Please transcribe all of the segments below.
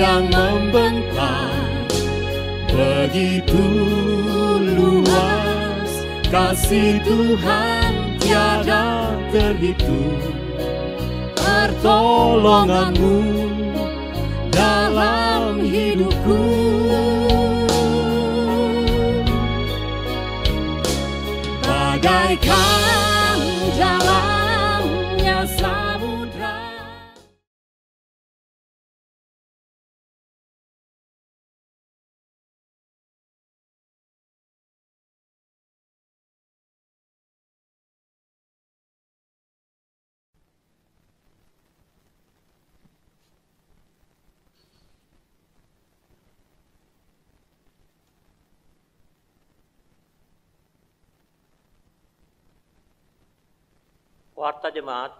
yang membentang, begitu luas kasih Tuhan tiada terhitung. Pertolongan-Mu dalam hidupku, bagaikan jalannya samudra. Warta Jemaat,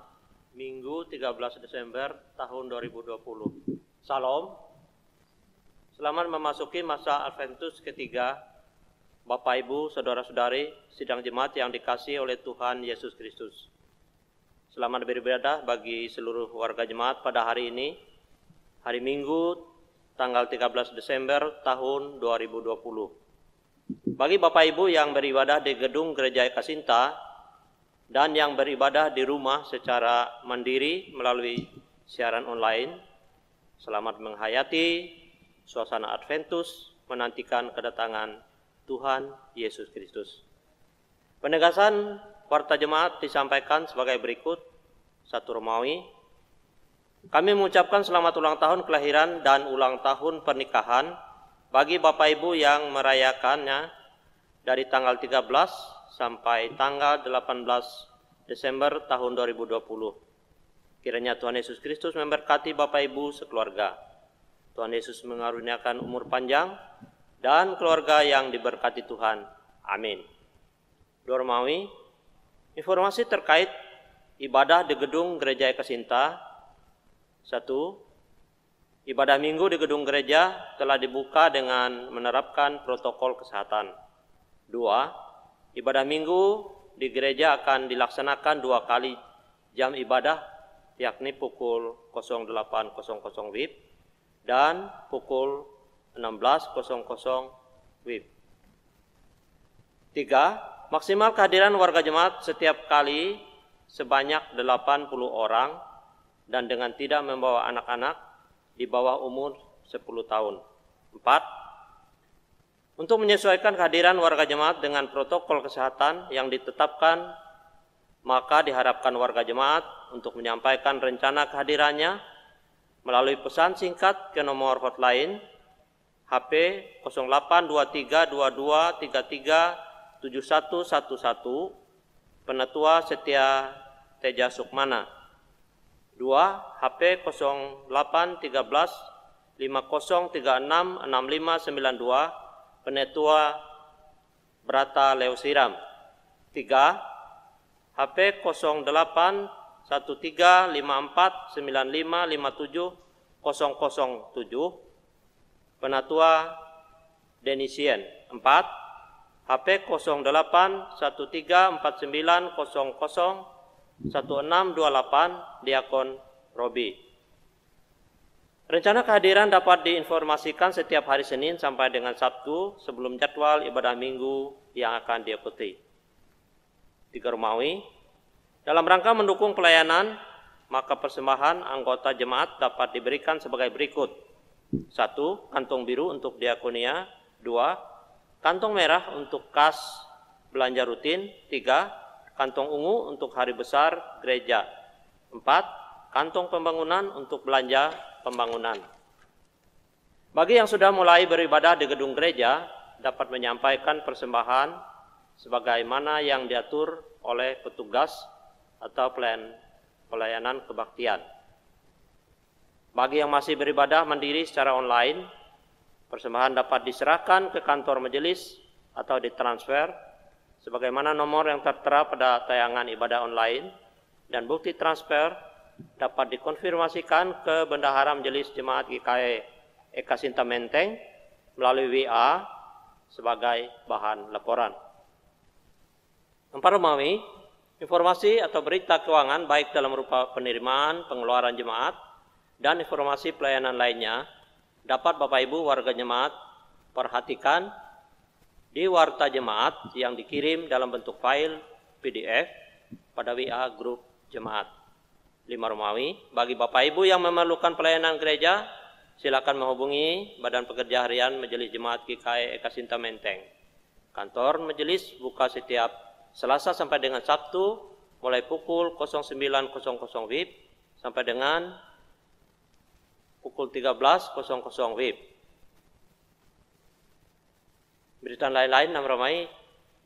Minggu 13 Desember tahun 2020. Salam. Selamat memasuki masa Adventus ketiga. Bapak, Ibu, Saudara-saudari, sidang jemaat yang dikasihi oleh Tuhan Yesus Kristus. Selamat beribadah bagi seluruh warga jemaat pada hari ini, hari Minggu, tanggal 13 Desember tahun 2020. Bagi Bapak Ibu yang beribadah di gedung Gereja Eka Sinta, dan yang beribadah di rumah secara mandiri melalui siaran online, selamat menghayati suasana Adventus menantikan kedatangan Tuhan Yesus Kristus. Penegasan warta jemaat disampaikan sebagai berikut. 1 Romawi, kami mengucapkan selamat ulang tahun kelahiran dan ulang tahun pernikahan bagi Bapak Ibu yang merayakannya dari tanggal 13 sampai tanggal 18 Desember tahun 2020. Kiranya Tuhan Yesus Kristus memberkati Bapak Ibu sekeluarga. Tuhan Yesus mengaruniakan umur panjang dan keluarga yang diberkati Tuhan. Amin. 2 Romawi, informasi terkait ibadah di gedung Gereja Eka Sinta. 1. Ibadah Minggu di gedung gereja telah dibuka dengan menerapkan protokol kesehatan. 2. Ibadah Minggu di gereja akan dilaksanakan 2 kali jam ibadah, yakni pukul 08.00 WIB dan pukul 16.00 WIB. 3. Maksimal kehadiran warga jemaat setiap kali sebanyak 80 orang dan dengan tidak membawa anak-anak di bawah umur 10 tahun. 4. Untuk menyesuaikan kehadiran warga jemaat dengan protokol kesehatan yang ditetapkan, maka diharapkan warga jemaat untuk menyampaikan rencana kehadirannya melalui pesan singkat ke nomor hotline HP 082322337111 Penetua Setia Teja Sukmana. 2. HP 081350366592 Penetua Brata Leusiram. 3. HP 081354955707 Penatua Denisien. 4. HP 081349001628 Diakon Robi. Rencana kehadiran dapat diinformasikan setiap hari Senin sampai dengan Sabtu sebelum jadwal ibadah Minggu yang akan diikuti. 3 Romawi, dalam rangka mendukung pelayanan, maka persembahan anggota jemaat dapat diberikan sebagai berikut. 1. Kantong biru untuk diakonia. 2. Kantong merah untuk kas belanja rutin. 3. Kantong ungu untuk hari besar gereja. 4. Kantong pembangunan untuk belanja pembangunan. Bagi yang sudah mulai beribadah di gedung gereja, dapat menyampaikan persembahan sebagaimana yang diatur oleh petugas atau pelayanan kebaktian. Bagi yang masih beribadah mandiri secara online, persembahan dapat diserahkan ke kantor majelis atau ditransfer sebagaimana nomor yang tertera pada tayangan ibadah online, dan bukti transfer dapat dikonfirmasikan ke Bendahara Majelis Jemaat GKI Eka Sinta Menteng melalui WA sebagai bahan laporan. 4 Romawi, informasi atau berita keuangan baik dalam rupa penerimaan, pengeluaran jemaat, dan informasi pelayanan lainnya Dapat Bapak Ibu warga jemaat perhatikan di warta jemaat yang dikirim dalam bentuk file PDF pada WA grup jemaat 5 Romawi. Bagi Bapak Ibu yang memerlukan pelayanan gereja, silakan menghubungi Badan Pekerja Harian Majelis Jemaat GKI Eka Sinta Menteng. Kantor majelis buka setiap Selasa sampai dengan Sabtu mulai pukul 09.00 WIB sampai dengan pukul 13.00 WIB. Berita lain-lain 6 Romawi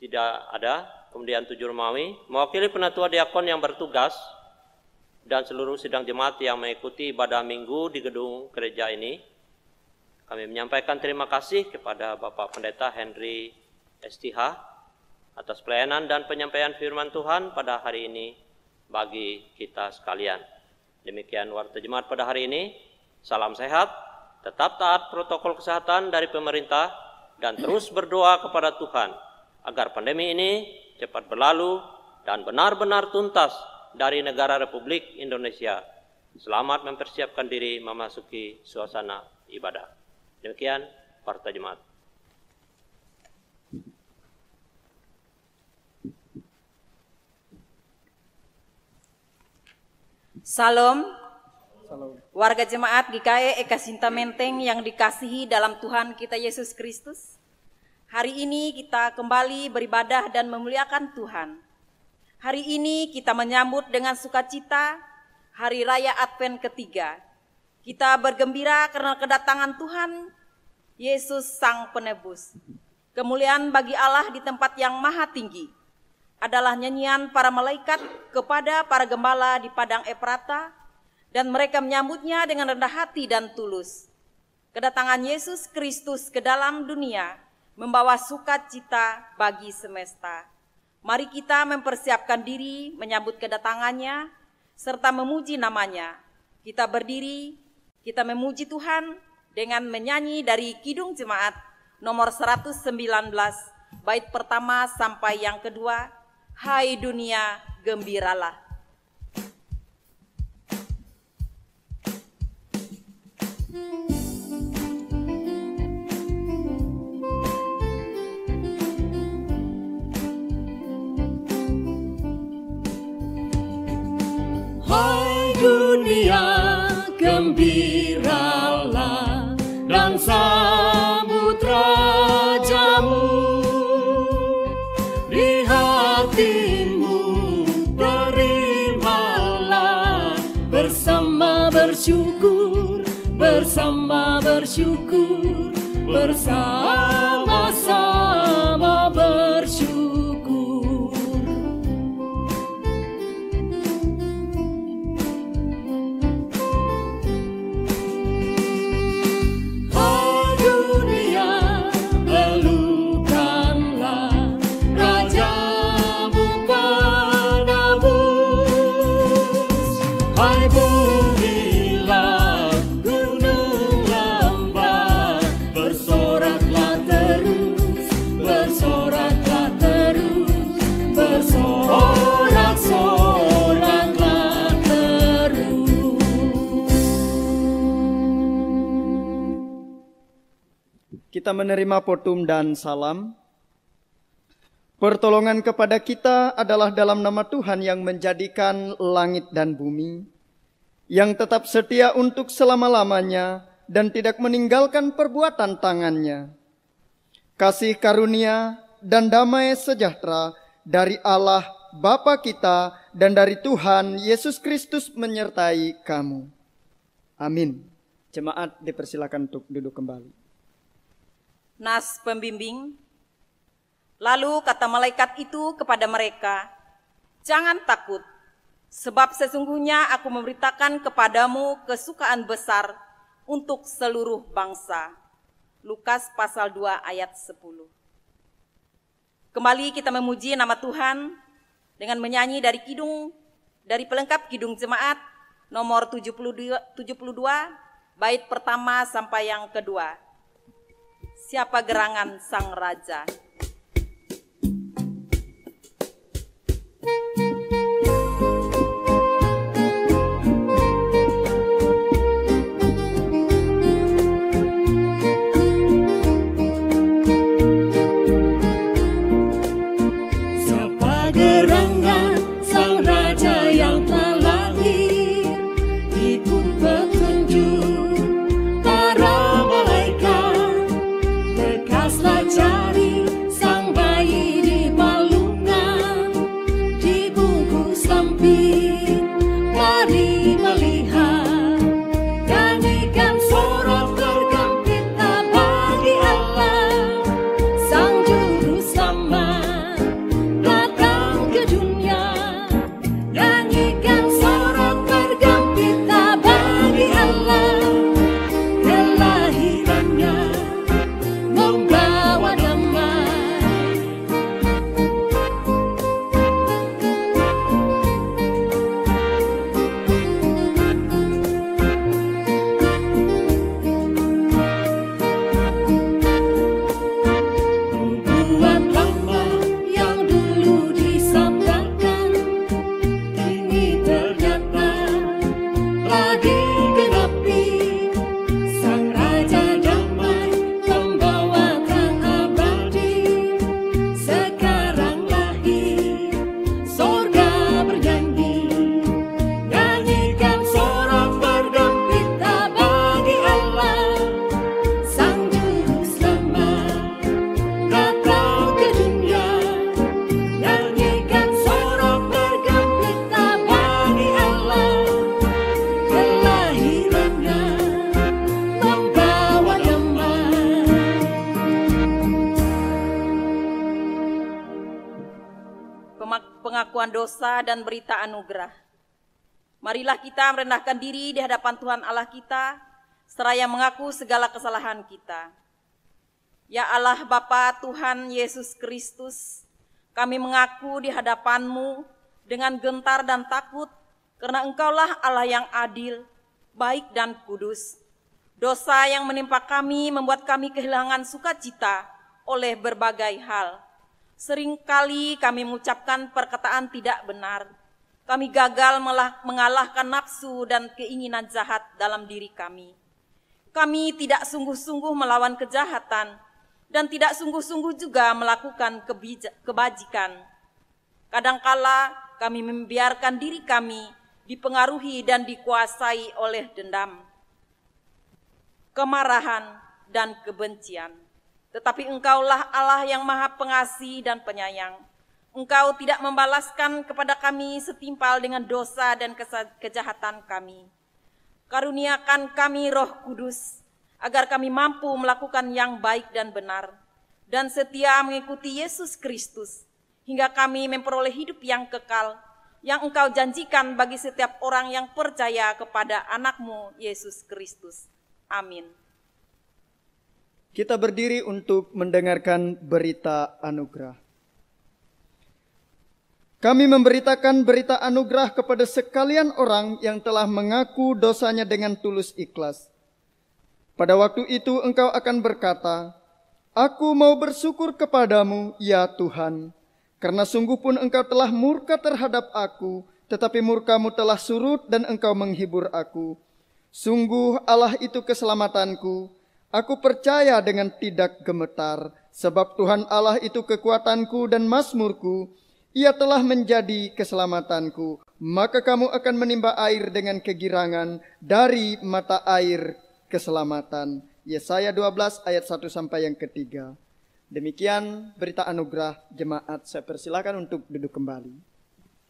tidak ada. Kemudian 7 Romawi mewakili penatua diakon yang bertugas dan seluruh sidang jemaat yang mengikuti ibadah minggu di gedung gereja ini. Kami menyampaikan terima kasih kepada Bapak Pendeta Henry STH atas pelayanan dan penyampaian firman Tuhan pada hari ini bagi kita sekalian. Demikian warta jemaat pada hari ini. Salam sehat, tetap taat protokol kesehatan dari pemerintah, dan terus berdoa kepada Tuhan agar pandemi ini cepat berlalu dan benar-benar tuntas dari negara Republik Indonesia. Selamat mempersiapkan diri memasuki suasana ibadah. Demikian warta jemaat. Salam. Warga jemaat GKI Eka Sinta Menteng yang dikasihi dalam Tuhan kita Yesus Kristus. Hari ini kita kembali beribadah dan memuliakan Tuhan. Hari ini kita menyambut dengan sukacita Hari Raya Advent ketiga. Kita bergembira karena kedatangan Tuhan Yesus Sang Penebus. Kemuliaan bagi Allah di tempat yang maha tinggi adalah nyanyian para malaikat kepada para gembala di padang Efrata, dan mereka menyambutnya dengan rendah hati dan tulus. Kedatangan Yesus Kristus ke dalam dunia membawa sukacita bagi semesta. Mari kita mempersiapkan diri menyambut kedatangannya serta memuji namanya. Kita berdiri, kita memuji Tuhan dengan menyanyi dari Kidung Jemaat nomor 119, bait pertama sampai yang kedua. Hai dunia, gembiralah. Hai dunia, gembiralah dan sambut rajamu. Di hatimu terimalah bersama bersyukur, bersama-sama bersyukur. Hai dunia, elukanlah rajamu penebus. Hai bumilah gunung lembah, bersoraklah terus, bersorak-soraklah terus. Kita menerima potum dan salam. Pertolongan kepada kita adalah dalam nama Tuhan yang menjadikan langit dan bumi, yang tetap setia untuk selama-lamanya dan tidak meninggalkan perbuatan tangannya. Kasih karunia dan damai sejahtera dari Allah Bapa kita dan dari Tuhan Yesus Kristus menyertai kamu. Amin. Jemaat dipersilakan untuk duduk kembali. Nas pembimbing. Lalu kata malaikat itu kepada mereka, "Jangan takut, sebab sesungguhnya aku memberitakan kepadamu kesukaan besar untuk seluruh bangsa." Lukas pasal 2 ayat 10. Kembali kita memuji nama Tuhan dengan menyanyi dari pelengkap Kidung Jemaat nomor 72 bait pertama sampai yang kedua. Siapa gerangan Sang Raja? Lekaslah cari sang bayi di balungan, dibungkus lampir, mari melihat. Nyanyikan sorak bergembira bagi Allah, sang juru selamat datang ke dunia. Nyanyikan sorak bergembira bagi Allah, kelahirannya membawa damai. Nubuat lama yang dulu disabdakan kini ternyata telah digenapi. Sang Raja damai pembawa terang abadi, sekarang lahir sorga bernyanyi. Nyanyikan sorak bergembira bagi Allah, sang juru selamat datang ke dunia. Nyanyikan sorak bergembira bagi Allah, kelahirannya membawa damai. Pengakuan dosa dan berita anugerah. Marilah kita merendahkan diri di hadapan Tuhan Allah kita, seraya mengaku segala kesalahan kita. Ya Allah Bapa Tuhan Yesus Kristus, kami mengaku di hadapan-Mu dengan gentar dan takut, karena Engkaulah Allah yang adil, baik dan kudus. Dosa yang menimpa kami membuat kami kehilangan sukacita oleh berbagai hal. Seringkali kami mengucapkan perkataan tidak benar. Kami gagal mengalahkan nafsu dan keinginan jahat dalam diri kami. Kami tidak sungguh-sungguh melawan kejahatan dan tidak sungguh-sungguh juga melakukan kebajikan. Kadangkala kami membiarkan diri kami dipengaruhi dan dikuasai oleh dendam, kemarahan, dan kebencian. Tetapi Engkaulah Allah yang Maha Pengasih dan Penyayang. Engkau tidak membalaskan kepada kami setimpal dengan dosa dan kejahatan kami. Karuniakan kami Roh Kudus, agar kami mampu melakukan yang baik dan benar, dan setia mengikuti Yesus Kristus, hingga kami memperoleh hidup yang kekal, yang Engkau janjikan bagi setiap orang yang percaya kepada anak-Mu Yesus Kristus. Amin. Kita berdiri untuk mendengarkan berita anugerah. Kami memberitakan berita anugerah kepada sekalian orang yang telah mengaku dosanya dengan tulus ikhlas. Pada waktu itu engkau akan berkata, "Aku mau bersyukur kepadamu, ya Tuhan, karena sungguh pun engkau telah murka terhadap aku, tetapi murkamu telah surut dan engkau menghibur aku. Sungguh Allah itu keselamatanku. Aku percaya dengan tidak gemetar, sebab Tuhan Allah itu kekuatanku dan mazmurku. Ia telah menjadi keselamatanku. Maka kamu akan menimba air dengan kegirangan dari mata air keselamatan." Yesaya 12 ayat 1 sampai yang ketiga. Demikian berita anugerah jemaat. Saya persilakan untuk duduk kembali.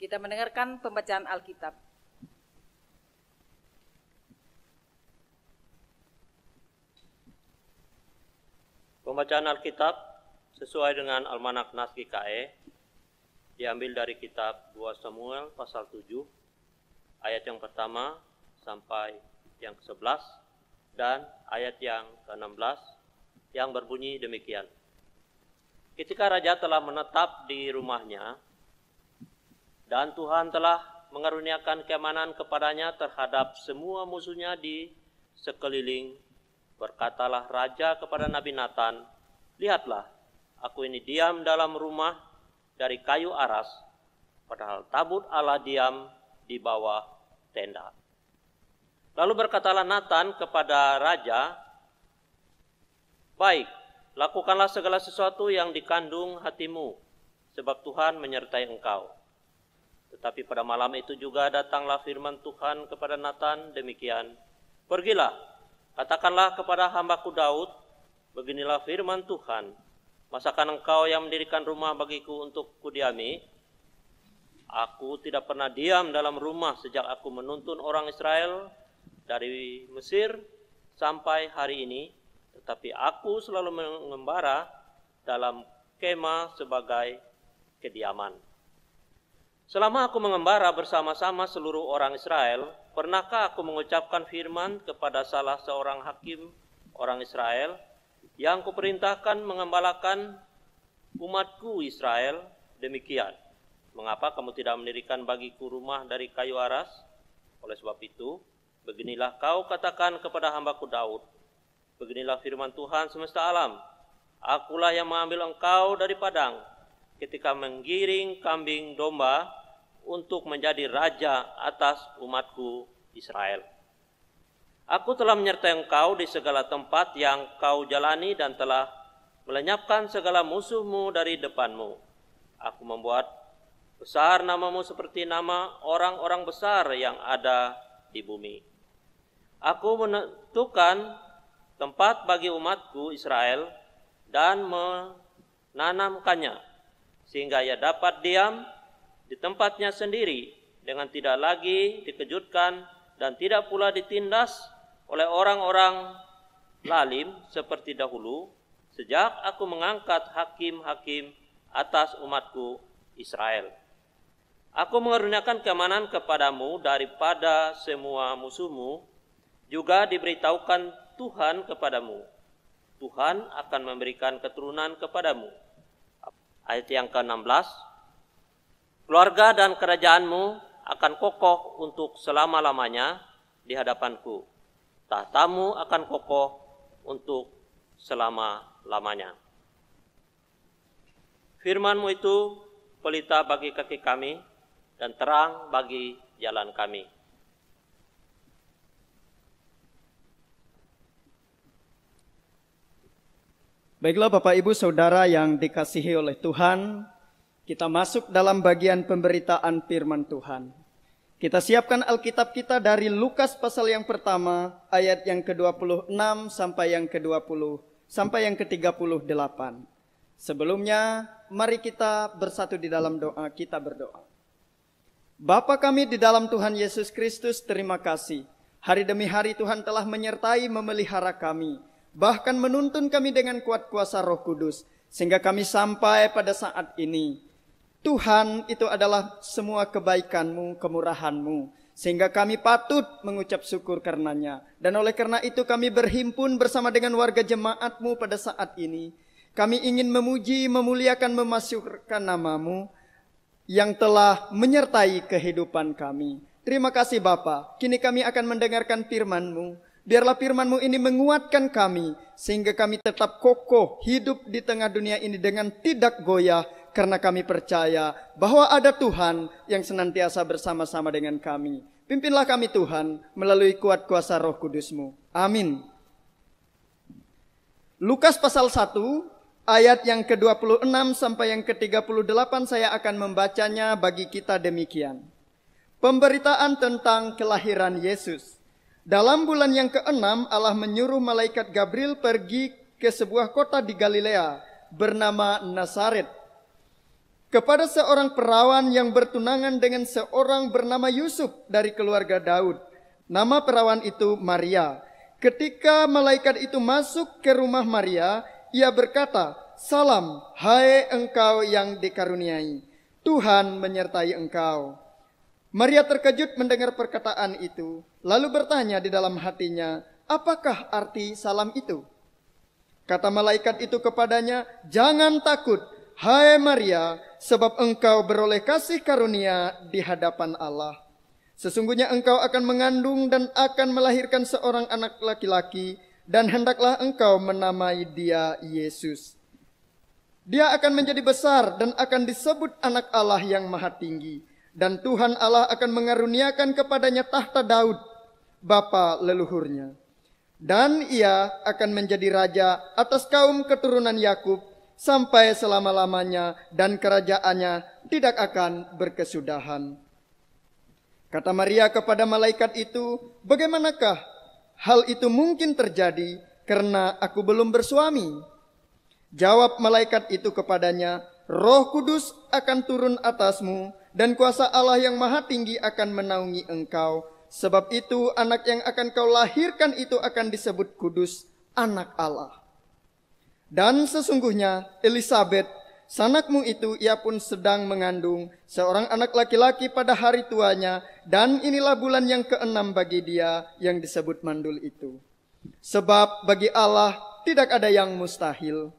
Kita mendengarkan pembacaan Alkitab. Pembacaan Alkitab sesuai dengan Almanak Nas GKE diambil dari kitab 2 Samuel pasal 7 ayat yang pertama sampai yang ke-11 dan ayat yang ke-16 yang berbunyi demikian. Ketika raja telah menetap di rumahnya dan Tuhan telah mengaruniakan keamanan kepadanya terhadap semua musuhnya di sekeliling, berkatalah raja kepada Nabi Nathan, "Lihatlah, aku ini diam dalam rumah dari kayu aras, padahal tabut Allah diam di bawah tenda." Lalu berkatalah Nathan kepada raja, "Baik, lakukanlah segala sesuatu yang dikandung hatimu, sebab Tuhan menyertai engkau." Tetapi pada malam itu juga datanglah firman Tuhan kepada Nathan demikian, "Pergilah, katakanlah kepada hambaku Daud, Beginilah firman Tuhan, masakan engkau yang mendirikan rumah bagiku untuk kudiami? Aku tidak pernah diam dalam rumah sejak aku menuntun orang Israel dari Mesir sampai hari ini, tetapi aku selalu mengembara dalam kemah sebagai kediaman. Selama aku mengembara bersama-sama seluruh orang Israel, pernahkah aku mengucapkan firman kepada salah seorang hakim orang Israel yang kuperintahkan mengembalakan umatku Israel demikian? Mengapa kamu tidak mendirikan bagiku rumah dari kayu aras? Oleh sebab itu, beginilah kau katakan kepada hambaku Daud, beginilah firman Tuhan semesta alam, akulah yang mengambil engkau dari padang ketika menggiring kambing domba untuk menjadi raja atas umatku Israel. Aku telah menyertai engkau di segala tempat yang kau jalani dan telah melenyapkan segala musuhmu dari depanmu. Aku membuat besar namamu seperti nama orang-orang besar yang ada di bumi. Aku menentukan tempat bagi umatku Israel dan menanamkannya, sehingga ia dapat diam di tempatnya sendiri dengan tidak lagi dikejutkan dan tidak pula ditindas oleh orang-orang lalim seperti dahulu, sejak aku mengangkat hakim-hakim atas umatku Israel. Aku mengaruniakan keamanan kepadamu daripada semua musuhmu, juga diberitahukan Tuhan kepadamu. Tuhan akan memberikan keturunan kepadamu. Ayat yang ke-16, keluarga dan kerajaanmu akan kokoh untuk selama-lamanya di hadapanku. Tahtamu akan kokoh untuk selama-lamanya. Firman-Mu itu pelita bagi kaki kami dan terang bagi jalan kami. Baiklah Bapak Ibu Saudara yang dikasihi oleh Tuhan, kita masuk dalam bagian pemberitaan firman Tuhan. Kita siapkan Alkitab kita dari Lukas pasal yang pertama, ayat yang ke-26 sampai yang ke-20 sampai yang ke-38. Sebelumnya, mari kita bersatu di dalam doa, kita berdoa. Bapa kami di dalam Tuhan Yesus Kristus, terima kasih. Hari demi hari Tuhan telah menyertai memelihara kami, bahkan menuntun kami dengan kuat kuasa Roh Kudus, sehingga kami sampai pada saat ini. Tuhan, itu adalah semua kebaikan-Mu, kemurahan-Mu, sehingga kami patut mengucap syukur karenanya. Dan oleh karena itu kami berhimpun bersama dengan warga jemaat-Mu pada saat ini. Kami ingin memuji, memuliakan, memasyurkan nama-Mu yang telah menyertai kehidupan kami. Terima kasih Bapa. Kini kami akan mendengarkan firman-Mu. Biarlah firman-Mu ini menguatkan kami, sehingga kami tetap kokoh hidup di tengah dunia ini dengan tidak goyah, karena kami percaya bahwa ada Tuhan yang senantiasa bersama-sama dengan kami. Pimpinlah kami Tuhan melalui kuat kuasa Roh Kudus-Mu. Amin. Lukas pasal 1 ayat yang ke-26 sampai yang ke-38 saya akan membacanya bagi kita demikian. Pemberitaan tentang kelahiran Yesus. Dalam bulan yang ke-6 Allah menyuruh malaikat Gabriel pergi ke sebuah kota di Galilea bernama Nazaret, kepada seorang perawan yang bertunangan dengan seorang bernama Yusuf dari keluarga Daud. Nama perawan itu Maria. Ketika malaikat itu masuk ke rumah Maria, ia berkata, "Salam, hai engkau yang dikaruniai, Tuhan menyertai engkau." Maria terkejut mendengar perkataan itu, lalu bertanya di dalam hatinya, "Apakah arti salam itu?" Kata malaikat itu kepadanya, "Jangan takut, hai Maria, sebab engkau beroleh kasih karunia di hadapan Allah. Sesungguhnya engkau akan mengandung dan akan melahirkan seorang anak laki-laki, dan hendaklah engkau menamai dia Yesus. Dia akan menjadi besar dan akan disebut anak Allah yang maha tinggi. Dan Tuhan Allah akan mengaruniakan kepadanya tahta Daud, bapa leluhurnya. Dan ia akan menjadi raja atas kaum keturunan Yakub sampai selama-lamanya, dan kerajaannya tidak akan berkesudahan." Kata Maria kepada malaikat itu, "Bagaimanakah hal itu mungkin terjadi, karena aku belum bersuami?" Jawab malaikat itu kepadanya, "Roh Kudus akan turun atasmu, dan kuasa Allah yang Maha Tinggi akan menaungi engkau. Sebab itu anak yang akan kau lahirkan itu akan disebut kudus, anak Allah. Dan sesungguhnya Elisabet, sanakmu itu, ia pun sedang mengandung seorang anak laki-laki pada hari tuanya, dan inilah bulan yang ke-6 bagi dia yang disebut mandul itu. Sebab bagi Allah tidak ada yang mustahil."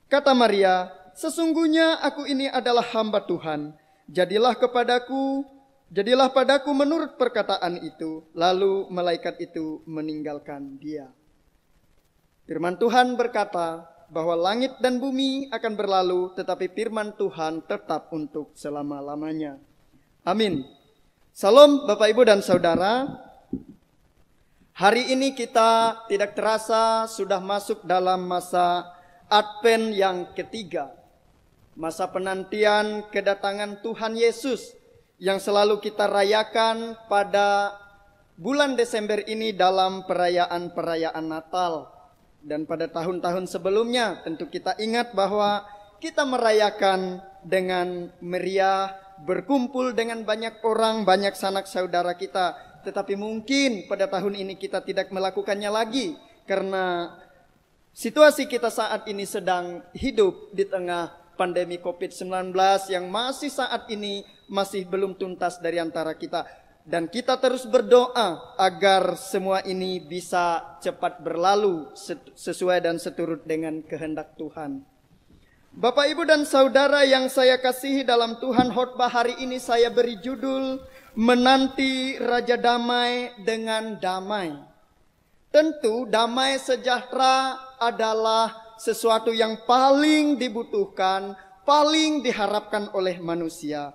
Kata Maria, "Sesungguhnya aku ini adalah hamba Tuhan. Jadilah padaku menurut perkataan itu." Lalu malaikat itu meninggalkan dia. Firman Tuhan berkata bahwa langit dan bumi akan berlalu, tetapi firman Tuhan tetap untuk selama-lamanya. Amin. Salam Bapak Ibu dan Saudara. Hari ini kita tidak terasa sudah masuk dalam masa Advent yang ketiga. Masa penantian kedatangan Tuhan Yesus yang selalu kita rayakan pada bulan Desember ini dalam perayaan-perayaan Natal. Dan pada tahun-tahun sebelumnya tentu kita ingat bahwa kita merayakan dengan meriah, berkumpul dengan banyak orang, banyak sanak saudara kita. Tetapi mungkin pada tahun ini kita tidak melakukannya lagi karena situasi kita saat ini sedang hidup di tengah pandemi COVID-19 yang masih saat ini masih belum tuntas dari antara kita. Dan kita terus berdoa agar semua ini bisa cepat berlalu sesuai dan seturut dengan kehendak Tuhan. Bapak, Ibu, dan Saudara yang saya kasihi dalam Tuhan, khotbah hari ini saya beri judul Menanti Raja Damai dengan Damai. Tentu damai sejahtera adalah sesuatu yang paling dibutuhkan, paling diharapkan oleh manusia.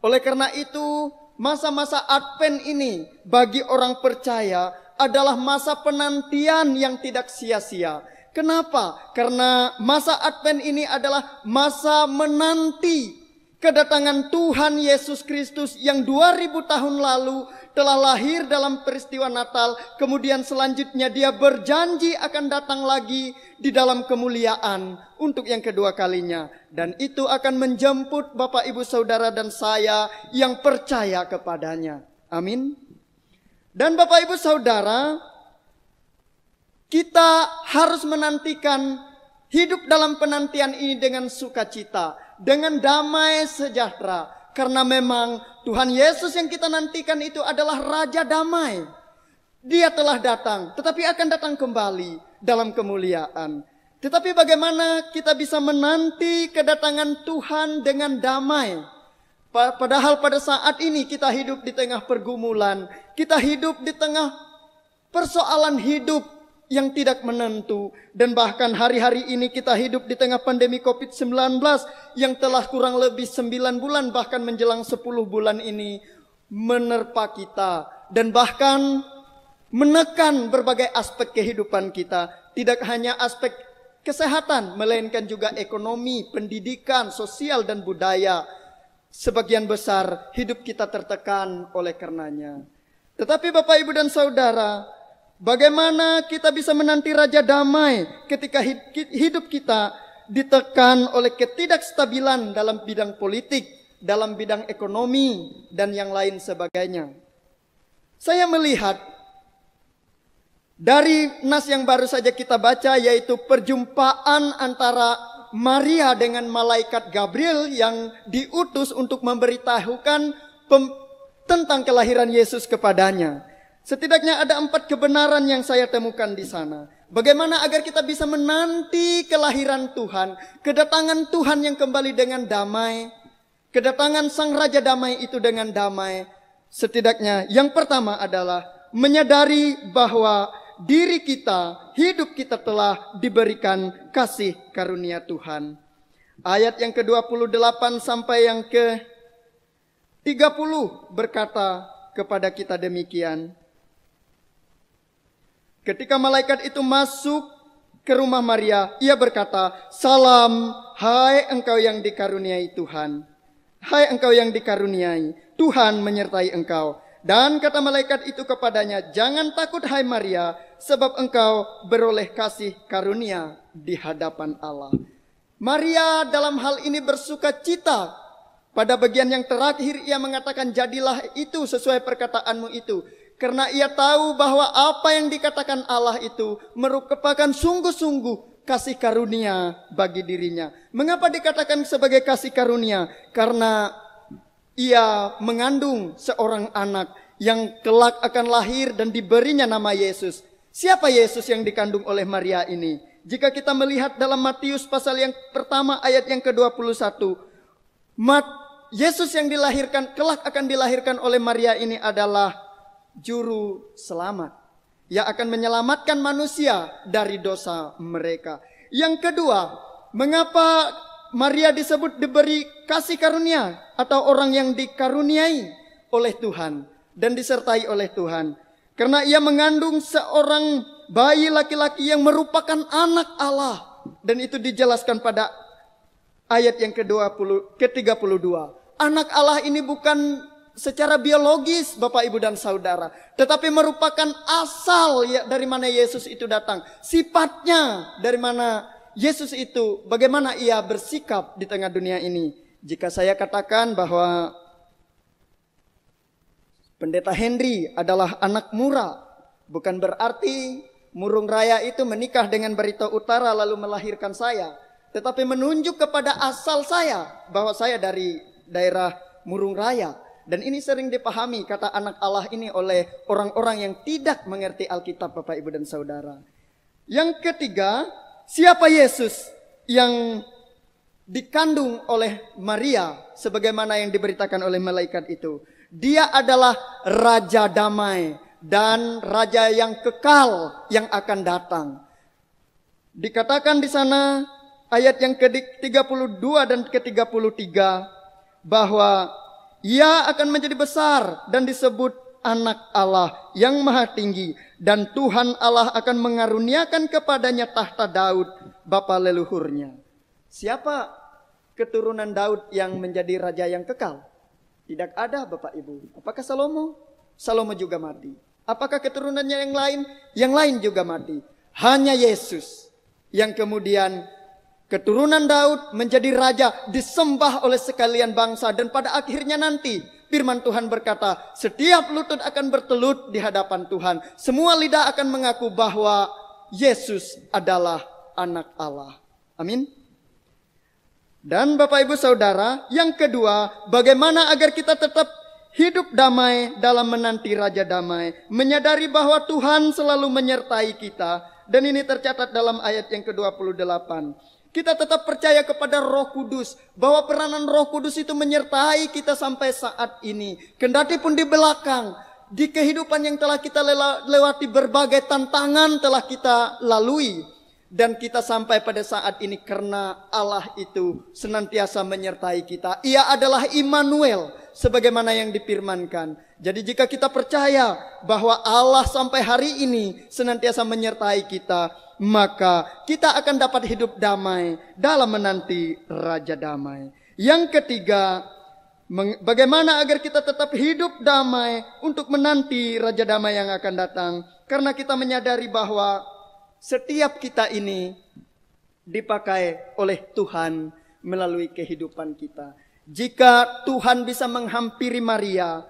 Oleh karena itu, masa-masa Advent ini bagi orang percaya adalah masa penantian yang tidak sia-sia. Kenapa? Karena masa Advent ini adalah masa menanti kedatangan Tuhan Yesus Kristus yang 2000 tahun lalu telah lahir dalam peristiwa Natal. Kemudian selanjutnya dia berjanji akan datang lagi di dalam kemuliaan untuk yang kedua kalinya. Dan itu akan menjemput Bapak, Ibu, Saudara, dan saya yang percaya kepadanya. Amin. Dan Bapak, Ibu, Saudara, kita harus menantikan hidup dalam penantian ini dengan sukacita, dengan damai sejahtera. Karena memang Tuhan Yesus yang kita nantikan itu adalah Raja Damai. Dia telah datang, tetapi akan datang kembali dalam kemuliaan. Tetapi bagaimana kita bisa menanti kedatangan Tuhan dengan damai? Padahal pada saat ini kita hidup di tengah pergumulan. Kita hidup di tengah persoalan hidup yang tidak menentu. Dan bahkan hari-hari ini kita hidup di tengah pandemi COVID-19 yang telah kurang lebih 9 bulan bahkan menjelang 10 bulan ini menerpa kita. Dan bahkan menekan berbagai aspek kehidupan kita. Tidak hanya aspek kesehatan, melainkan juga ekonomi, pendidikan, sosial, dan budaya. Sebagian besar hidup kita tertekan oleh karenanya. Tetapi Bapak, Ibu, dan Saudara, bagaimana kita bisa menanti Raja Damai ketika hidup kita ditekan oleh ketidakstabilan dalam bidang politik, dalam bidang ekonomi, dan yang lain sebagainya? Saya melihat dari nas yang baru saja kita baca, yaitu perjumpaan antara Maria dengan malaikat Gabriel yang diutus untuk memberitahukan tentang kelahiran Yesus kepadanya. Setidaknya ada 4 kebenaran yang saya temukan di sana. Bagaimana agar kita bisa menanti kelahiran Tuhan, kedatangan Tuhan yang kembali dengan damai, kedatangan Sang Raja Damai itu dengan damai. Setidaknya yang pertama adalah menyadari bahwa diri kita, hidup kita telah diberikan kasih karunia Tuhan. Ayat yang ke-28 sampai yang ke-30 berkata kepada kita demikian. Ketika malaikat itu masuk ke rumah Maria, ia berkata, "Salam, hai engkau yang dikaruniai Tuhan. Hai engkau yang dikaruniai, Tuhan menyertai engkau." Dan kata malaikat itu kepadanya, "Jangan takut hai Maria, sebab engkau beroleh kasih karunia di hadapan Allah. Maria dalam hal ini bersuka cita. Pada bagian yang terakhir ia mengatakan, jadilah itu sesuai perkataanmu itu. Karena ia tahu bahwa apa yang dikatakan Allah itu merupakan sungguh-sungguh kasih karunia bagi dirinya. Mengapa dikatakan sebagai kasih karunia? Karena ia mengandung seorang anak yang kelak akan lahir dan diberinya nama Yesus. Siapa Yesus yang dikandung oleh Maria ini? Jika kita melihat dalam Matius pasal yang pertama ayat yang ke-21, Yesus yang dilahirkan, kelak akan dilahirkan oleh Maria ini adalah juru selamat yang akan menyelamatkan manusia dari dosa mereka. Yang kedua, mengapa Maria disebut diberi kasih karunia atau orang yang dikaruniai oleh Tuhan dan disertai oleh Tuhan? Karena ia mengandung seorang bayi laki-laki yang merupakan anak Allah. Dan itu dijelaskan pada ayat yang ke-32. Anak Allah ini bukan secara biologis Bapak Ibu dan Saudara, tetapi merupakan asal dari mana Yesus itu datang. Sifatnya dari mana Yesus itu, bagaimana ia bersikap di tengah dunia ini. Jika saya katakan bahwa Pendeta Henry adalah anak Mura, bukan berarti Murung Raya itu menikah dengan Barito Utara lalu melahirkan saya. Tetapi menunjuk kepada asal saya, bahwa saya dari daerah Murung Raya. Dan ini sering dipahami kata anak Allah ini oleh orang-orang yang tidak mengerti Alkitab Bapak Ibu dan Saudara. Yang ketiga, siapa Yesus yang dikandung oleh Maria sebagaimana yang diberitakan oleh malaikat itu? Dia adalah Raja Damai dan Raja yang kekal yang akan datang. Dikatakan di sana ayat yang ke-32 dan ke-33 bahwa ia akan menjadi besar dan disebut anak Allah yang maha tinggi, dan Tuhan Allah akan mengaruniakan kepadanya tahta Daud bapa leluhurnya. Siapa keturunan Daud yang menjadi raja yang kekal? Tidak ada Bapak Ibu. Apakah Salomo? Salomo juga mati. Apakah keturunannya yang lain? Yang lain juga mati. Hanya Yesus yang kemudian keturunan Daud menjadi raja, disembah oleh sekalian bangsa. Dan pada akhirnya nanti firman Tuhan berkata, setiap lutut akan bertelut di hadapan Tuhan. Semua lidah akan mengaku bahwa Yesus adalah anak Allah. Amin. Dan Bapak Ibu Saudara, yang kedua, bagaimana agar kita tetap hidup damai dalam menanti Raja Damai. Menyadari bahwa Tuhan selalu menyertai kita. Dan ini tercatat dalam ayat yang ke-28. Kita tetap percaya kepada Roh Kudus, bahwa peranan Roh Kudus itu menyertai kita sampai saat ini. Kendati pun di belakang, di kehidupan yang telah kita lewati, berbagai tantangan telah kita lalui. Dan kita sampai pada saat ini karena Allah itu senantiasa menyertai kita. Ia adalah Immanuel sebagaimana yang difirmankan. Jadi jika kita percaya bahwa Allah sampai hari ini senantiasa menyertai kita, maka kita akan dapat hidup damai dalam menanti Raja Damai. Yang ketiga, bagaimana agar kita tetap hidup damai untuk menanti Raja Damai yang akan datang. Karena kita menyadari bahwa setiap kita ini dipakai oleh Tuhan melalui kehidupan kita. Jika Tuhan bisa menghampiri Maria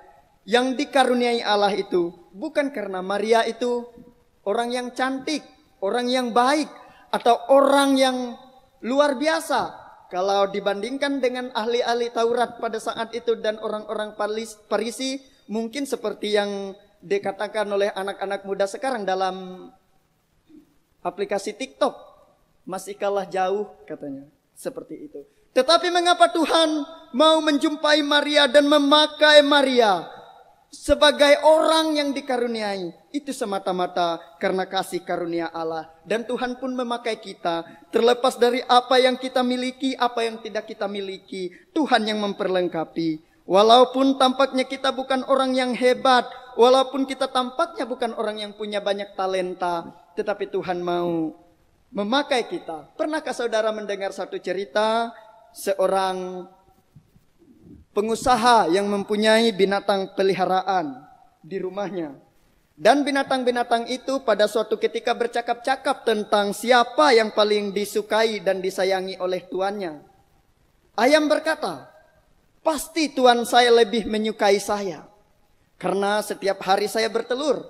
yang dikaruniai Allah itu, bukan karena Maria itu orang yang cantik, orang yang baik, atau orang yang luar biasa. Kalau dibandingkan dengan ahli-ahli Taurat pada saat itu dan orang-orang Farisi, mungkin seperti yang dikatakan oleh anak-anak muda sekarang dalam aplikasi TikTok, masih kalah jauh katanya, seperti itu. Tetapi mengapa Tuhan mau menjumpai Maria dan memakai Maria sebagai orang yang dikaruniai? Itu semata-mata karena kasih karunia Allah. Dan Tuhan pun memakai kita, terlepas dari apa yang kita miliki, apa yang tidak kita miliki. Tuhan yang memperlengkapi. Walaupun tampaknya kita bukan orang yang hebat, walaupun kita tampaknya bukan orang yang punya banyak talenta, tetapi Tuhan mau memakai kita. Pernahkah saudara mendengar satu cerita seorang pengusaha yang mempunyai binatang peliharaan di rumahnya? Dan binatang-binatang itu pada suatu ketika bercakap-cakap tentang siapa yang paling disukai dan disayangi oleh tuannya. Ayam berkata, pasti tuan saya lebih menyukai saya, karena setiap hari saya bertelur.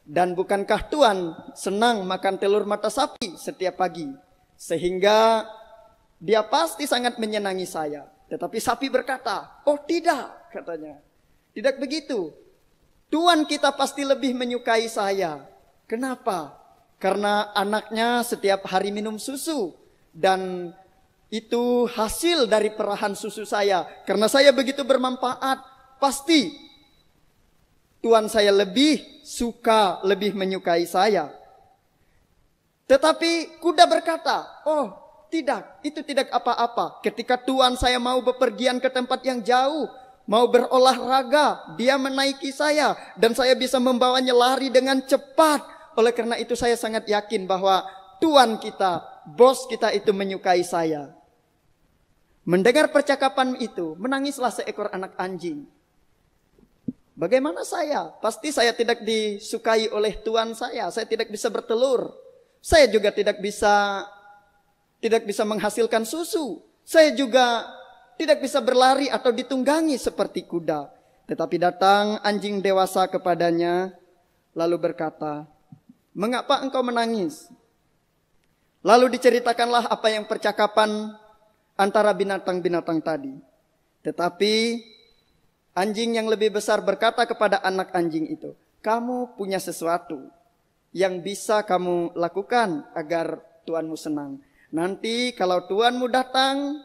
Dan bukankah tuan senang makan telur mata sapi setiap pagi? Sehingga dia pasti sangat menyenangi saya. Tetapi sapi berkata, oh tidak, katanya. Tidak begitu. Tuan kita pasti lebih menyukai saya. Kenapa? Karena anaknya setiap hari minum susu. Dan itu hasil dari perahan susu saya. Karena saya begitu bermanfaat, pasti tuan saya lebih suka, lebih menyukai saya. Tetapi kuda berkata, oh tidak, itu tidak apa-apa. Ketika tuan saya mau bepergian ke tempat yang jauh, mau berolahraga, dia menaiki saya. Dan saya bisa membawanya lari dengan cepat. Oleh karena itu saya sangat yakin bahwa tuan kita, bos kita itu menyukai saya. Mendengar percakapan itu, menangislah seekor anak anjing. Bagaimana saya? Pasti saya tidak disukai oleh tuan saya. Saya tidak bisa bertelur. Saya juga tidak bisa menghasilkan susu. Saya juga tidak bisa berlari atau ditunggangi seperti kuda. Tetapi datang anjing dewasa kepadanya, lalu berkata, mengapa engkau menangis? Lalu diceritakanlah apa yang percakapan antara binatang-binatang tadi. Tetapi anjing yang lebih besar berkata kepada anak anjing itu, kamu punya sesuatu yang bisa kamu lakukan agar tuanmu senang. Nanti kalau tuanmu datang,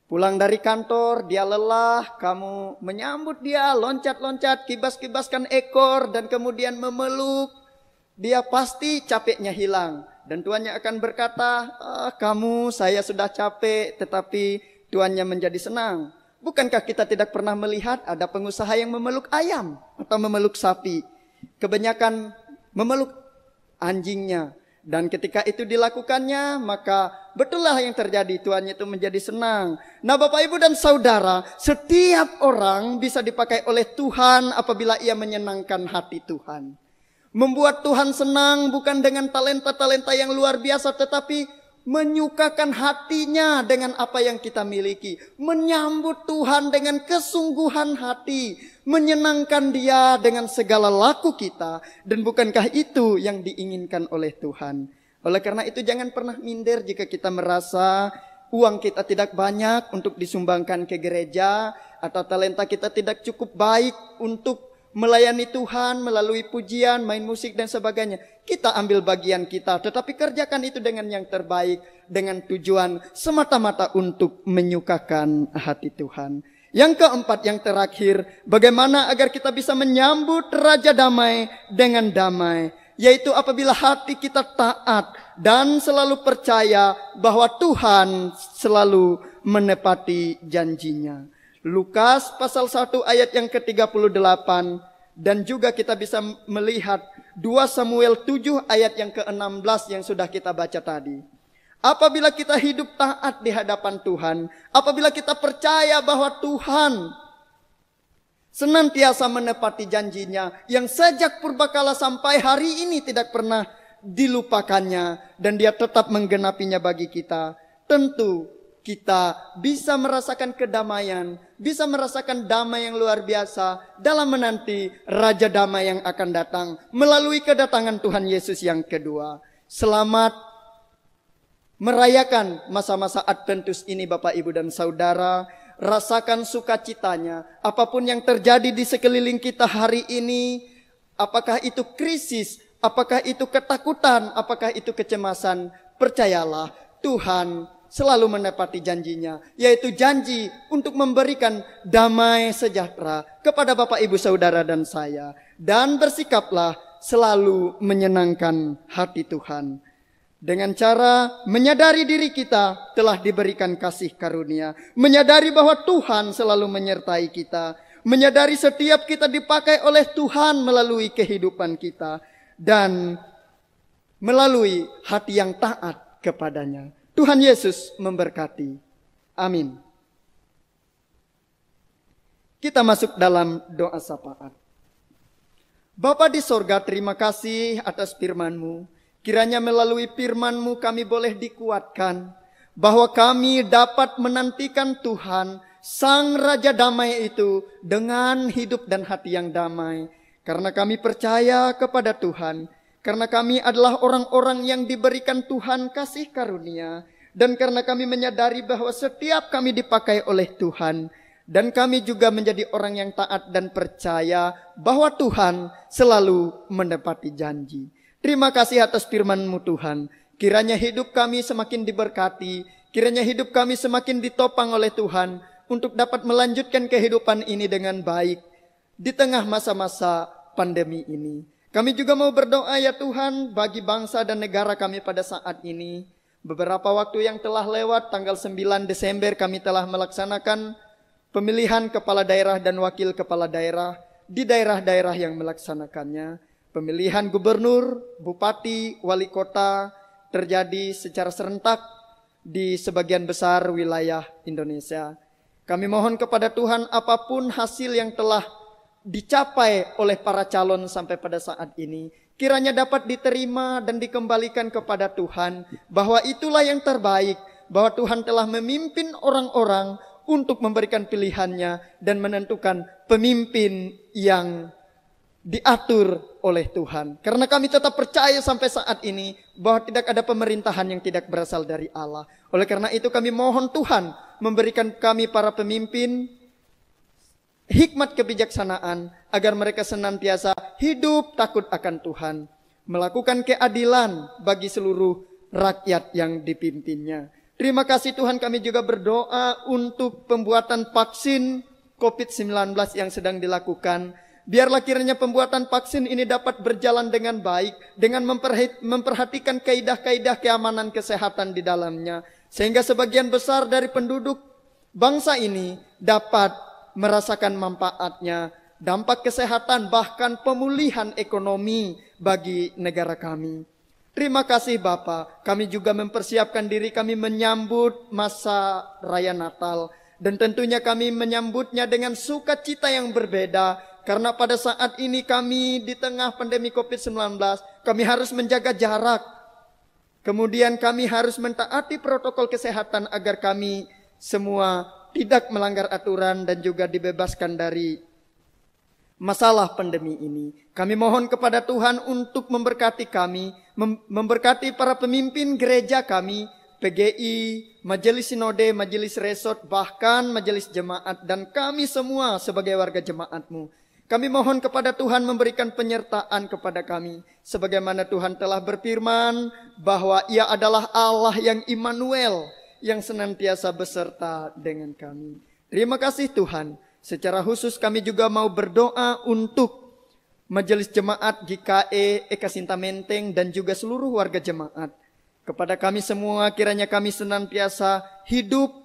pulang dari kantor, dia lelah, kamu menyambut dia, loncat-loncat, kibas-kibaskan ekor, dan kemudian memeluk. Dia pasti capeknya hilang. Dan tuannya akan berkata, saya sudah capek, tetapi tuannya menjadi senang. Bukankah kita tidak pernah melihat ada pengusaha yang memeluk ayam atau memeluk sapi? Kebanyakan memeluk anjingnya. Dan ketika itu dilakukannya, maka betullah yang terjadi, tuannya itu menjadi senang. Nah Bapak Ibu dan Saudara, setiap orang bisa dipakai oleh Tuhan apabila ia menyenangkan hati Tuhan. Membuat Tuhan senang bukan dengan talenta-talenta yang luar biasa, tetapi menyukakan hatinya dengan apa yang kita miliki. Menyambut Tuhan dengan kesungguhan hati. Menyenangkan dia dengan segala laku kita. Dan bukankah itu yang diinginkan oleh Tuhan? Oleh karena itu jangan pernah minder jika kita merasa uang kita tidak banyak untuk disumbangkan ke gereja. Atau talenta kita tidak cukup baik untuk melayani Tuhan melalui pujian, main musik dan sebagainya. Kita ambil bagian kita, tetapi kerjakan itu dengan yang terbaik, dengan tujuan semata-mata untuk menyukakan hati Tuhan. Yang keempat, yang terakhir, bagaimana agar kita bisa menyambut Raja Damai dengan damai, yaitu apabila hati kita taat dan selalu percaya bahwa Tuhan selalu menepati janjinya. Lukas pasal 1 ayat yang ke-38 dan juga kita bisa melihat 2 Samuel 7 ayat yang ke-16 yang sudah kita baca tadi. Apabila kita hidup taat di hadapan Tuhan, apabila kita percaya bahwa Tuhan senantiasa menepati janjinya yang sejak purbakala sampai hari ini tidak pernah dilupakannya dan dia tetap menggenapinya bagi kita, tentu kita bisa merasakan kedamaian, bisa merasakan damai yang luar biasa dalam menanti Raja Damai yang akan datang melalui kedatangan Tuhan Yesus yang kedua. Selamat merayakan masa-masa Adventus ini Bapak Ibu dan Saudara. Rasakan sukacitanya. Apapun yang terjadi di sekeliling kita hari ini, apakah itu krisis, apakah itu ketakutan, apakah itu kecemasan, percayalah Tuhan selalu menepati janjinya, yaitu janji untuk memberikan damai sejahtera kepada Bapak Ibu Saudara dan saya. Dan bersikaplah selalu menyenangkan hati Tuhan. Dengan cara menyadari diri kita telah diberikan kasih karunia. Menyadari bahwa Tuhan selalu menyertai kita. Menyadari setiap kita dipakai oleh Tuhan melalui kehidupan kita. Dan melalui hati yang taat kepadanya. Tuhan Yesus memberkati. Amin. Kita masuk dalam doa syafaat. Bapa di sorga, terima kasih atas firman-Mu. Kiranya melalui firman-Mu kami boleh dikuatkan, bahwa kami dapat menantikan Tuhan, Sang Raja Damai itu, dengan hidup dan hati yang damai. Karena kami percaya kepada Tuhan, karena kami adalah orang-orang yang diberikan Tuhan kasih karunia, dan karena kami menyadari bahwa setiap kami dipakai oleh Tuhan, dan kami juga menjadi orang yang taat dan percaya bahwa Tuhan selalu menepati janji. Terima kasih atas firman-Mu Tuhan. Kiranya hidup kami semakin diberkati, kiranya hidup kami semakin ditopang oleh Tuhan untuk dapat melanjutkan kehidupan ini dengan baik di tengah masa-masa pandemi ini. Kami juga mau berdoa ya Tuhan bagi bangsa dan negara kami pada saat ini. Beberapa waktu yang telah lewat, tanggal 9 Desember kami telah melaksanakan pemilihan kepala daerah dan wakil kepala daerah di daerah-daerah yang melaksanakannya. Pemilihan gubernur, bupati, wali kota terjadi secara serentak di sebagian besar wilayah Indonesia. Kami mohon kepada Tuhan apapun hasil yang telah dicapai oleh para calon sampai pada saat ini, kiranya dapat diterima dan dikembalikan kepada Tuhan, bahwa itulah yang terbaik, bahwa Tuhan telah memimpin orang-orang untuk memberikan pilihannya dan menentukan pemimpin yang diatur oleh Tuhan. Karena kami tetap percaya sampai saat ini bahwa tidak ada pemerintahan yang tidak berasal dari Allah. Oleh karena itu kami mohon Tuhan memberikan kami para pemimpin hikmat kebijaksanaan agar mereka senantiasa hidup takut akan Tuhan, melakukan keadilan bagi seluruh rakyat yang dipimpinnya. Terima kasih Tuhan, kami juga berdoa untuk pembuatan vaksin COVID-19 yang sedang dilakukan. Biarlah kiranya pembuatan vaksin ini dapat berjalan dengan baik, dengan memperhatikan kaidah-kaidah keamanan kesehatan di dalamnya, sehingga sebagian besar dari penduduk bangsa ini dapat merasakan manfaatnya, dampak kesehatan, bahkan pemulihan ekonomi bagi negara kami. Terima kasih Bapa, kami juga mempersiapkan diri kami menyambut masa raya Natal, dan tentunya kami menyambutnya dengan sukacita yang berbeda. Karena pada saat ini kami di tengah pandemi COVID-19, kami harus menjaga jarak. Kemudian kami harus mentaati protokol kesehatan agar kami semua tidak melanggar aturan dan juga dibebaskan dari masalah pandemi ini. Kami mohon kepada Tuhan untuk memberkati kami, memberkati para pemimpin gereja kami, PGI, Majelis Sinode, Majelis Resort, bahkan Majelis Jemaat, dan kami semua sebagai warga jemaat-Mu. Kami mohon kepada Tuhan memberikan penyertaan kepada kami. Sebagaimana Tuhan telah berfirman bahwa Ia adalah Allah yang Immanuel, yang senantiasa beserta dengan kami. Terima kasih Tuhan. Secara khusus kami juga mau berdoa untuk Majelis Jemaat GKE Eka Sinta Menteng dan juga seluruh warga jemaat. Kepada kami semua kiranya kami senantiasa hidup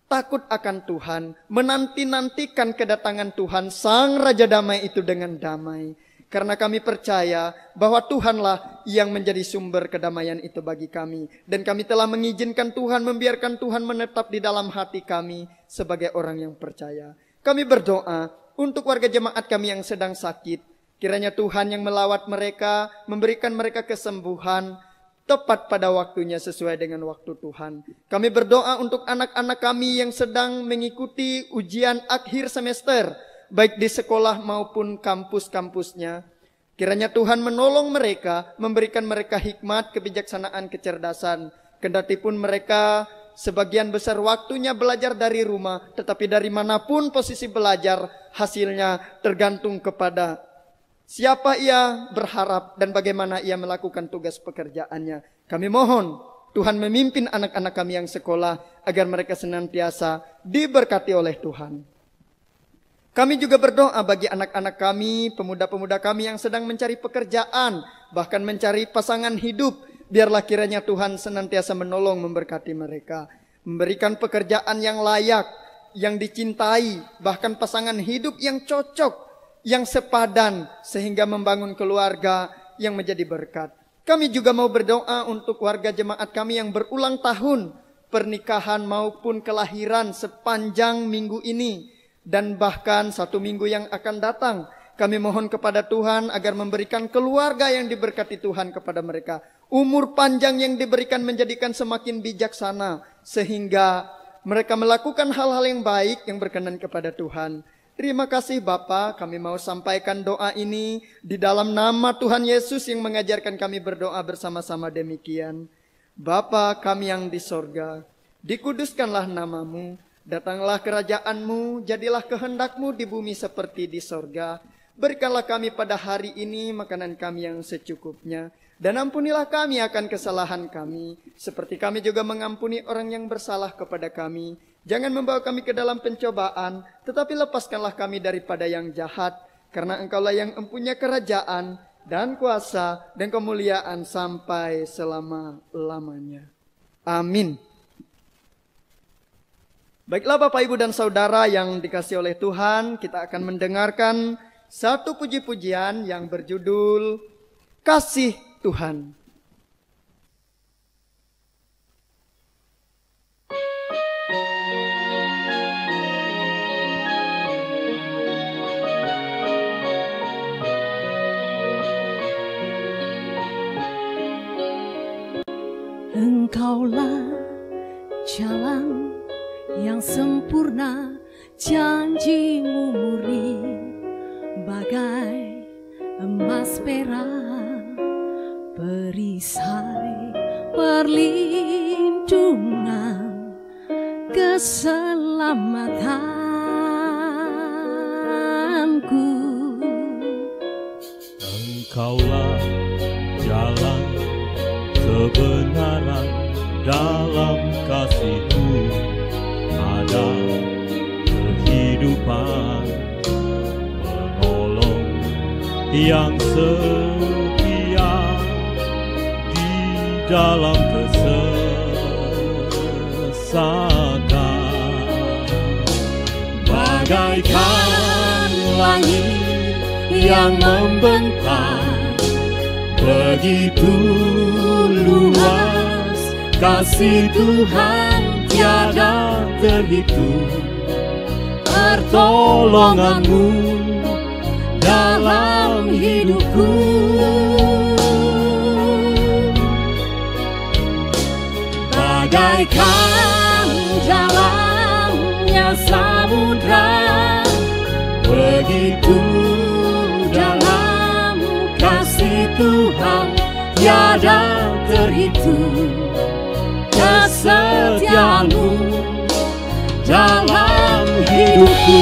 takut akan Tuhan, menanti-nantikan kedatangan Tuhan, Sang Raja Damai itu dengan damai. Karena kami percaya bahwa Tuhanlah yang menjadi sumber kedamaian itu bagi kami. Dan kami telah mengizinkan Tuhan, membiarkan Tuhan menetap di dalam hati kami sebagai orang yang percaya. Kami berdoa untuk warga jemaat kami yang sedang sakit. Kiranya Tuhan yang melawat mereka, memberikan mereka kesembuhan, tepat pada waktunya sesuai dengan waktu Tuhan. Kami berdoa untuk anak-anak kami yang sedang mengikuti ujian akhir semester, baik di sekolah maupun kampus-kampusnya. Kiranya Tuhan menolong mereka, memberikan mereka hikmat, kebijaksanaan, kecerdasan. Kendati pun mereka sebagian besar waktunya belajar dari rumah, tetapi dari manapun posisi belajar, hasilnya tergantung kepada siapa ia berharap dan bagaimana ia melakukan tugas pekerjaannya. Kami mohon Tuhan memimpin anak-anak kami yang sekolah agar mereka senantiasa diberkati oleh Tuhan. Kami juga berdoa bagi anak-anak kami, pemuda-pemuda kami yang sedang mencari pekerjaan, bahkan mencari pasangan hidup. Biarlah kiranya Tuhan senantiasa menolong memberkati mereka, memberikan pekerjaan yang layak, yang dicintai, bahkan pasangan hidup yang cocok, yang sepadan, sehingga membangun keluarga yang menjadi berkat. Kami juga mau berdoa untuk warga jemaat kami yang berulang tahun pernikahan maupun kelahiran sepanjang minggu ini dan bahkan 1 minggu yang akan datang. Kami mohon kepada Tuhan agar memberikan keluarga yang diberkati Tuhan kepada mereka. Umur panjang yang diberikan menjadikan semakin bijaksana. Sehingga mereka melakukan hal-hal yang baik yang berkenan kepada Tuhan. Terima kasih Bapa, kami mau sampaikan doa ini di dalam nama Tuhan Yesus yang mengajarkan kami berdoa bersama-sama demikian. Bapa kami yang di sorga, dikuduskanlah namamu, datanglah kerajaan-Mu, jadilah kehendak-Mu di bumi seperti di sorga. Berikanlah kami pada hari ini makanan kami yang secukupnya, dan ampunilah kami akan kesalahan kami, seperti kami juga mengampuni orang yang bersalah kepada kami. Jangan membawa kami ke dalam pencobaan, tetapi lepaskanlah kami daripada yang jahat, karena Engkaulah yang mempunyai kerajaan, dan kuasa, dan kemuliaan sampai selama-lamanya. Amin. Baiklah Bapak, Ibu, dan Saudara yang dikasihi oleh Tuhan, kita akan mendengarkan satu puji-pujian yang berjudul Kasih Tuhan. Engkaulah jalan yang sempurna, janji-Mu murni bagai emas perak, perisai perlindungan, keselamatanku. Engkaulah jalan kebenaran, dalam kasih-Mu ada kehidupan, menolong yang setia di dalam kesesakan. Bagaikan langit yang membentang, begitu luas kasih Tuhan tiada terhitung. Pertolongan-Mu dalam hidupku, bagaikan dalamnya samudra, begitu dalam kasih Tuhan tiada terhitung. Kesetiaan-Mu dalam hidupku,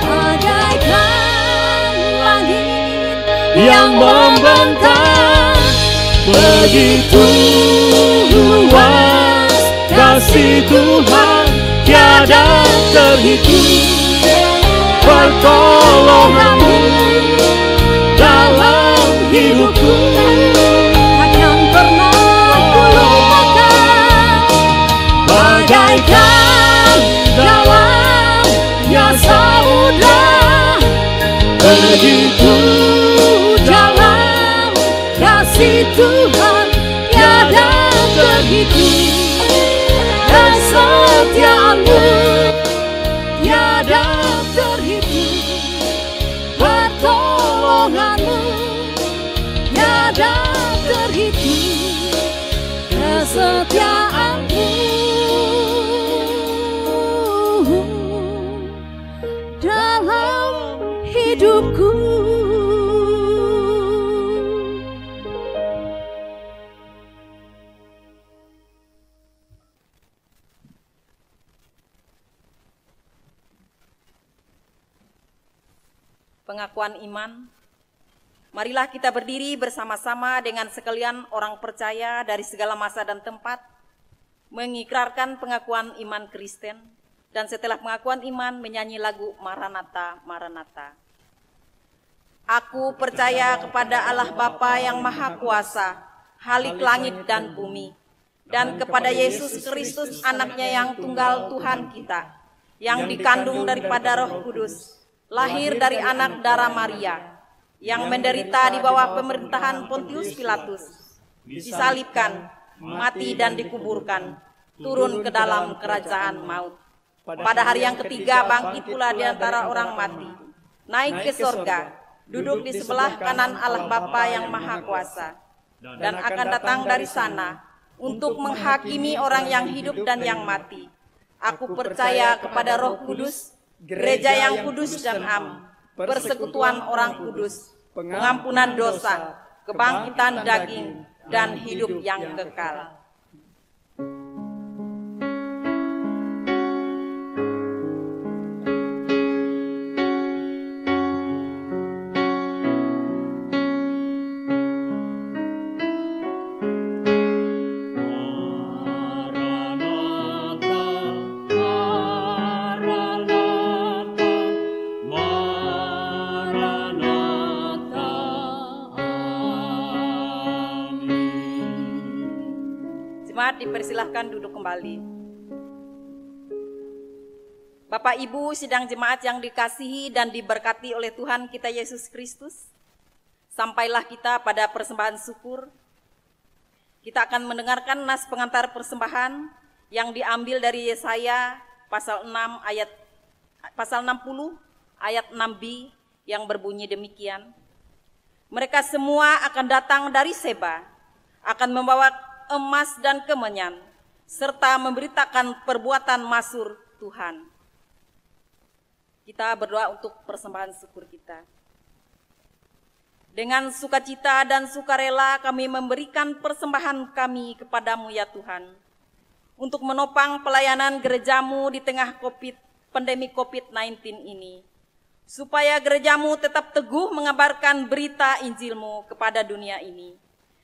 bagaikan langit yang membentang, begitu luas kasih Tuhan tiada terhitung. Pertolongan-Mu dalam hidupku, takkan pernah kulupakan. Bagaikan dalamnya samudra, begitu dalam kasih Tuhan tiada terhitung. Kesetiaan-Mu tiada terhitung. Pertolongan-Mu tiada terhitung. Kesetiaan-Mu dalam hidupku. Pengakuan iman. Marilah kita berdiri bersama-sama dengan sekalian orang percaya dari segala masa dan tempat, mengikrarkan pengakuan iman Kristen, dan setelah pengakuan iman menyanyi lagu Maranatha, Maranatha. Aku percaya kepada Allah Bapa yang Maha Kuasa, Halik langit dan bumi, dan kepada Yesus Kristus anaknya yang tunggal Tuhan kita, yang dikandung daripada Roh Kudus, lahir dari anak darah Maria, yang menderita di bawah pemerintahan Pontius Pilatus, disalibkan, mati dan dikuburkan, turun ke dalam kerajaan maut. Pada hari yang ketiga bangkit pula di antara orang mati, naik ke sorga, duduk di sebelah kanan Allah Bapa yang Maha Kuasa, dan akan datang dari sana untuk menghakimi orang yang hidup dan yang mati. Aku percaya kepada Roh Kudus, gereja yang kudus dan am, persekutuan orang kudus, pengampunan dosa, kebangkitan daging, dan hidup yang kekal. Dipersilahkan duduk kembali. Bapak Ibu sidang jemaat yang dikasihi dan diberkati oleh Tuhan kita Yesus Kristus, sampailah kita pada persembahan syukur. Kita akan mendengarkan nas pengantar persembahan yang diambil dari Yesaya pasal 60 ayat 6b yang berbunyi demikian. Mereka semua akan datang dari Seba, akan membawa emas dan kemenyan, serta memberitakan perbuatan masyhur Tuhan. Kita berdoa untuk persembahan syukur kita. Dengan sukacita dan sukarela kami memberikan persembahan kami kepadamu ya Tuhan, untuk menopang pelayanan gerejamu di tengah pandemi COVID-19 ini, supaya gerejamu tetap teguh mengabarkan berita Injilmu kepada dunia ini,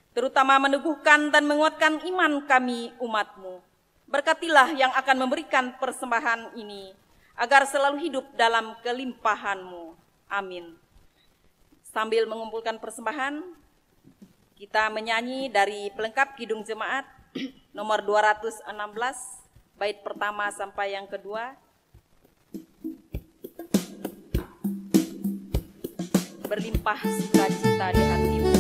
terutama meneguhkan dan menguatkan iman kami umatmu. Berkatilah yang akan memberikan persembahan ini, agar selalu hidup dalam kelimpahanmu. Amin. Sambil mengumpulkan persembahan, kita menyanyi dari pelengkap Kidung Jemaat nomor 216, bait pertama sampai yang kedua. Berlimpah sukacita di hatimu.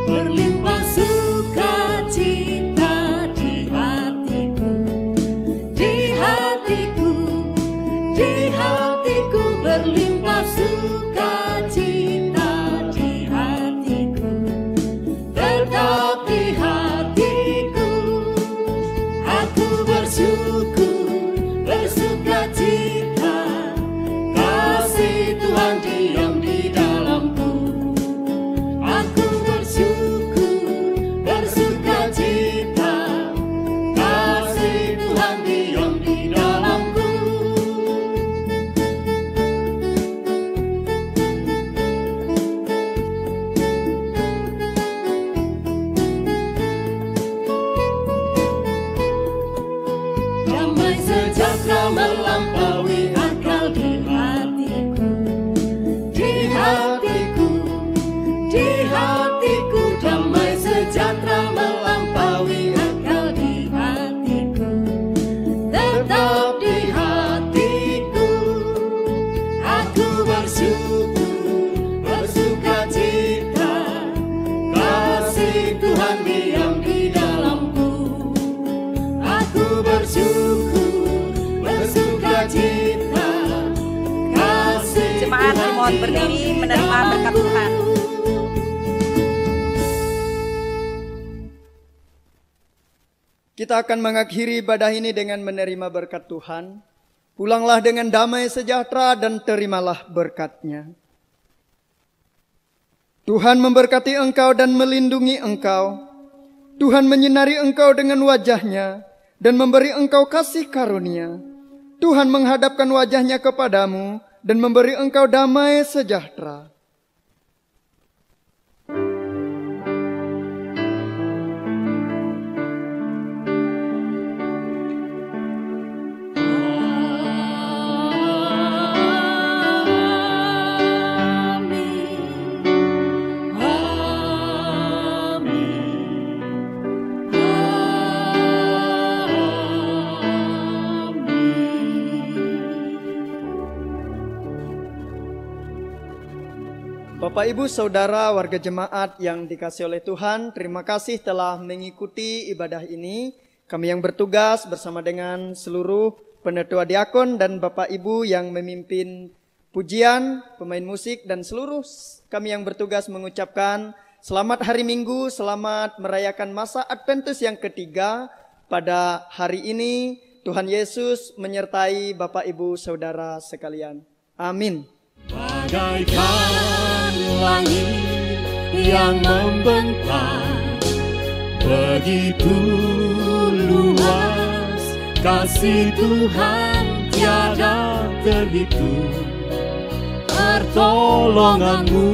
Berlimpah sukacita di hatiku, di hatiku, di hatiku. Berlimpah sukacita di hatiku, tetap di hatiku. Aku bersyukur, bersukacita, kasih Tuhan diam di dalamku. Aku bersyukur, bersukacita, kasih Tuhan diam di dalamku. Damai sejahtera melampaui akal di hatiku, di hatiku, di hatiku. Damai sejahtera melampaui akal di hatiku, tetap di hatiku. Aku bersyukur, bersukacita, kasih Tuhan diam di dalamku. Aku bersyukur, bersukacita, kasih Jemaat Tuhan dimohon diam berdiri di menerima berkat Tuhan. Kita akan mengakhiri ibadah ini dengan menerima berkat Tuhan. Pulanglah dengan damai sejahtera dan terimalah berkat-Nya. Tuhan memberkati engkau dan melindungi engkau. Tuhan menyinari engkau dengan wajah-Nya dan memberi engkau kasih karunia. Tuhan menghadapkan wajah-Nya kepadamu dan memberi engkau damai sejahtera. Amin. Bapak, Ibu, Saudara, warga jemaat yang dikasihi oleh Tuhan, terima kasih telah mengikuti ibadah ini. Kami yang bertugas bersama dengan seluruh penetua diakon dan Bapak Ibu yang memimpin pujian, pemain musik, dan seluruh kami yang bertugas mengucapkan selamat hari Minggu, selamat merayakan masa Adventus yang ketiga. Pada hari ini Tuhan Yesus menyertai Bapak, Ibu, Saudara sekalian. Amin. Bagaikan langit yang membentang, begitu luas kasih Tuhan tiada terhitung. Pertolongan-Mu